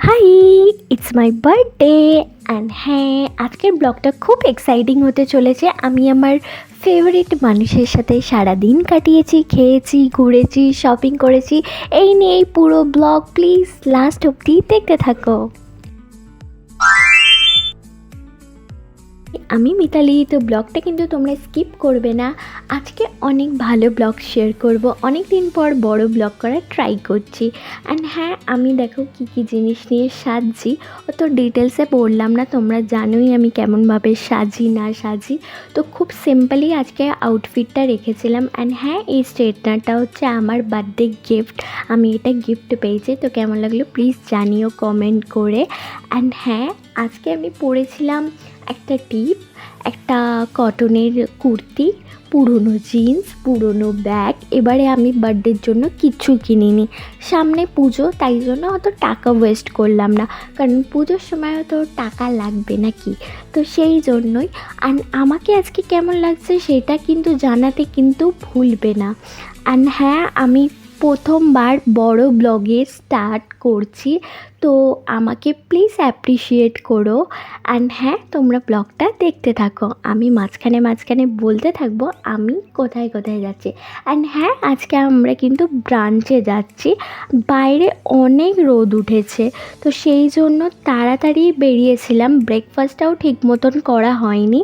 High, it's my birthday and হ্যাঁ, আজকের ব্লগটা খুব এক্সাইটিং হতে চলেছে। আমি আমার ফেভারিট মানুষের সাথে সারাদিন কাটিয়েছি, খেয়েছি, ঘুরেছি, শপিং করেছি। এই নিয়েই পুরো ব্লগ, প্লিজ লাস্ট অবধি দেখতে থাকো। আমি মিতালি, তো ব্লগটা কিন্তু তোমরা স্কিপ করবে না। আজকে অনেক ভালো ব্লগ শেয়ার করব, অনেক দিন পর বড় ব্লগ করার ট্রাই করছি। অ্যান্ড হ্যাঁ, আমি দেখো কী কী জিনিস নিয়ে সাজছি অত ডিটেলসে বললাম না, তোমরা জানোই আমি কেমনভাবে সাজি না সাজি। তো খুব সিম্পলি আজকে আউটফিটটা রেখেছিলাম। অ্যান্ড হ্যাঁ, এই স্ট্রেটনারটা হচ্ছে আমার বার্থডে গিফট। আমি এটা গিফট পেয়েছি, তো কেমন লাগলো প্লিজ জানিও কমেন্ট করে। অ্যান্ড হ্যাঁ, আজকে আমি পরেছিলাম একটা টিপ, একটা কটনের কুর্তি, পুরনো জিন্স, পুরনো ব্যাগ। এবারে আমি বার্থডের জন্য কিচ্ছু কিনিনি, সামনে পুজো, তাই জন্য অত টাকা ওয়েস্ট করলাম না, কারণ পুজোর সময় তো টাকা লাগবে নাকি। তো সেই জন্যই। অ্যান্ড আমাকে আজকে কেমন লাগছে সেটা কিন্তু জানাতে কিন্তু ভুলবে না। অ্যান্ড হ্যাঁ, আমি প্রথমবার বড় ব্লগে স্টার্ট করছি, তো আমাকে প্লিজ অ্যাপ্রিসিয়েট করো। অ্যান্ড হ্যাঁ, তোমরা ব্লগটা দেখতে থাকো, আমি মাঝখানে মাঝখানে বলতে থাকবো আমি কোথায় কোথায় যাচ্ছি। অ্যান্ড হ্যাঁ, আজকে আমরা কিন্তু ব্রাঞ্চে যাচ্ছি। বাইরে অনেক রোদ উঠেছে, তো সেই জন্য তাড়াতাড়ি বেরিয়েছিলাম, ব্রেকফাস্টটাও ঠিক মতন করা হয়নি।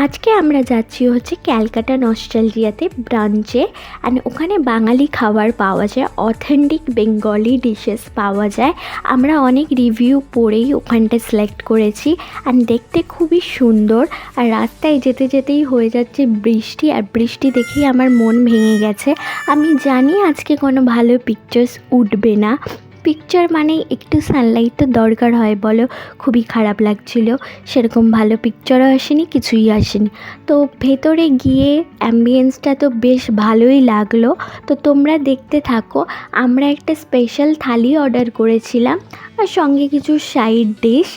আজকে আমরা যাচ্ছি হচ্ছে ক্যালকাটা নস্টালজিয়াতে ব্রাঞ্চে। অ্যান্ড ওখানে বাঙালি খাবার পাওয়া যায়, অথেন্টিক বেঙ্গলি ডিশেস পাওয়া যায়। আমরা অনেক রিভিউ পড়েই ওখানটা সিলেক্ট করেছি। অ্যান্ড দেখতে খুবই সুন্দর। আর রাস্তায় যেতে যেতেই হয়ে যাচ্ছে বৃষ্টি, আর বৃষ্টি দেখেই আমার মন ভেঙে গেছে। আমি জানি আজকে কোনো ভালো পিকচার্স উঠবে না, পিকচার মানেই একটু সানলাইট তো দরকার হয় বলো। খুবই খারাপ লাগছিল, সেরকম ভালো পিকচারও আসেনি, কিছুই আসেনি। তো ভেতরে গিয়ে অ্যাম্বিয়েন্সটা তো বেশ ভালোই লাগলো। তো তোমরা দেখতে থাকো। আমরা একটা স্পেশাল থালি অর্ডার করেছিলাম, আর সঙ্গে কিছু সাইড ডিশ।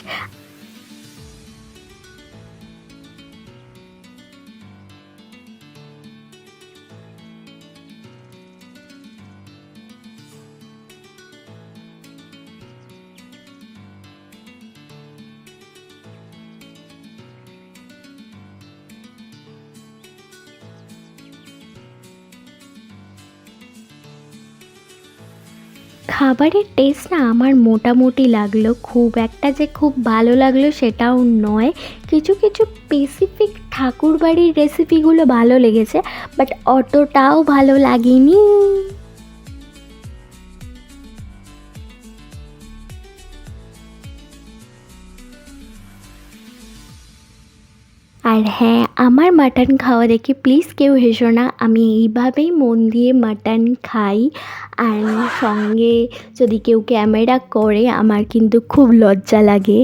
খাবারের টেস্ট না আমার মোটামুটি লাগলো, খুব একটা যে খুব ভালো লাগলো সেটাও নয়। কিছু কিছু স্পেসিফিক ঠাকুরবাড়ির রেসিপিগুলো ভালো লেগেছে, বাট অতটাও ভালো লাগেনি। আর হ্যাঁ, আমার মাটন খাওয়া দেখে প্লিজ কেউ হেসো না, আমি এইভাবেই মন দিয়ে মাটন খাই। আর সঙ্গে যদি কেউ ক্যামেরা করে আমার কিন্তু খুব লজ্জা লাগে।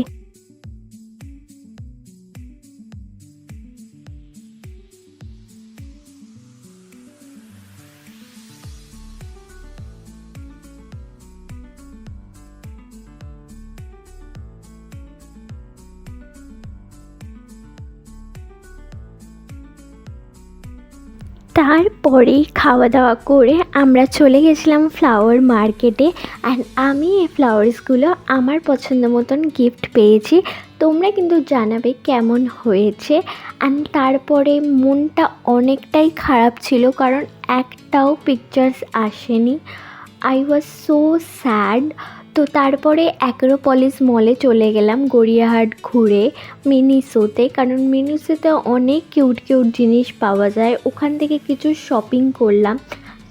তারপরে খাওয়া দাওয়া করে আমরা চলে গেছিলাম ফ্লাওয়ার মার্কেটে। অ্যান্ড আমি এই ফ্লাওয়ার্সগুলো আমার পছন্দ মতন গিফট পেয়েছি, তোমরা কিন্তু জানাবে কেমন হয়েছে। অ্যান্ড তারপরে মনটা অনেকটাই খারাপ ছিল, কারণ একটাও পিকচার্স আসেনি। I was so sad. তো তারপরে অ্যাক্রোপলিস মলে চলে গেলাম গড়িয়াহাট ঘুরে মিনিসোতে, কারণ মিনিসোতে অনেক কিউট কিউট জিনিস পাওয়া যায়, ওখান থেকে কিছু শপিং করলাম।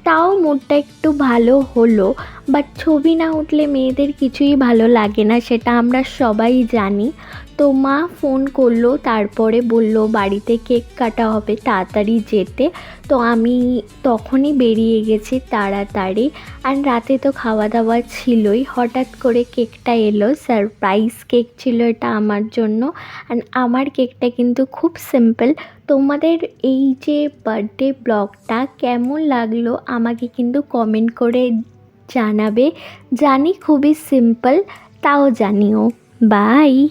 তাও মুডটা একটু ভালো হলো, বাট ছবি না উঠলে মেয়েদের কিছুই ভালো লাগে না, সেটা আমরা সবাই জানি। তো মা ফোন করলো, তারপরে বলল বাড়িতে কেক কাটা হবে, তাড়াতাড়ি যেতে। তো আমি তখনই বেরিয়ে গেছি তাড়াতাড়ি। আর রাতে তো খাওয়া দাওয়া ছিলই, হঠাৎ করে কেকটা এলো, সারপ্রাইজ কেক ছিল এটা আমার জন্য। অ্যান্ড আমার কেকটা কিন্তু খুব সিম্পল। তোমাদের এই যে বার্থডে ব্লগটা কেমন লাগলো আমাকে কিন্তু কমেন্ট করে জানাবে। জানি খুবই সিম্পল, তাও জানিও। বাই।